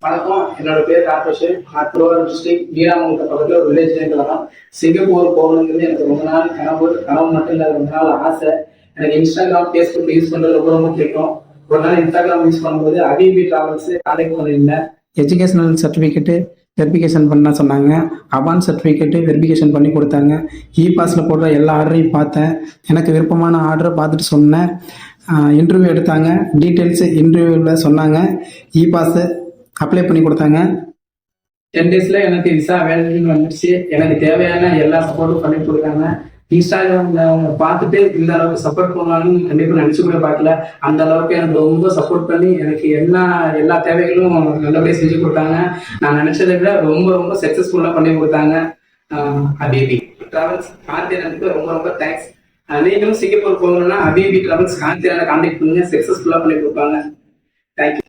வணக்கம், என்னோட பேர் ராகேஷ். நான் திருவாரூர் டிஸ்ட்ரிக்ட் வீராமங்கலத்து பக்கத்தில் ஒரு வில்லேஜ்லேருந்து வரோம். சிங்கப்பூர் போகணுங்கிறது எனக்கு ரொம்ப நாள் கனவு மட்டும் இல்லை, ரொம்ப நாள் ஆசை. எனக்கு இன்ஸ்டாகிராம், ஃபேஸ்புக் யூஸ் பண்ணுறது ரொம்ப ரொம்ப பிடிக்கும். ஒரு நாள் இன்ஸ்டாகிராம் யூஸ் பண்ணும்போது அபிபி டிராவல்ஸ் கான்டாக்ட் பண்ணியிருந்தேன். எஜுகேஷனல் சர்டிஃபிகேட்டு வெரிஃபிகேஷன் பண்ண சொன்னாங்க. அவான் சர்டிஃபிகேட்டு வெரிஃபிகேஷன் பண்ணி கொடுத்தாங்க. பாஸில் போடுற எல்லா ஆர்டரையும் பார்த்தேன். எனக்கு விருப்பமான ஆர்டரை பார்த்துட்டு சொன்னேன். இன்டர்வியூ எடுத்தாங்க. டீட்டெயில்ஸ் இன்டர்வியூவில் சொன்னாங்க. பாஸு அப்ளை பண்ணி கொடுத்தாங்க. 10 daysல எனக்கு விசா வேலைன்னு வந்துடுச்சு. எனக்கு தேவையான எல்லா சப்போர்ட்டும் பண்ணி கொடுத்தாங்க. இன்ஸ்டாகிராம்ல அவங்க பார்த்துட்டு இந்த அளவுக்கு சப்போர்ட் பண்ணுவாங்கன்னு கண்டிப்பாக நினச்சி கூட பார்க்கல. அந்த அளவுக்கு எனக்கு ரொம்ப சப்போர்ட் பண்ணி எனக்கு எல்லா தேவைகளும் நல்லபடியாக செஞ்சு கொடுத்தாங்க. நான் நினச்சதை விட ரொம்ப ரொம்ப சக்ஸஸ்ஃபுல்லாக பண்ணி கொடுத்தாங்க. அபிபி டிராவல்ஸ் கார்த்தியானுக்கு ரொம்ப ரொம்ப தேங்க்ஸ். நீங்களும் சிங்கப்பூர் போகணும்னா அபிபி டிராவல்ஸ் கார்த்தியான கான்டாக்ட் பண்ணுங்க, சக்ஸஸ்ஃபுல்லாக பண்ணி கொடுப்பாங்க. தேங்க்யூ.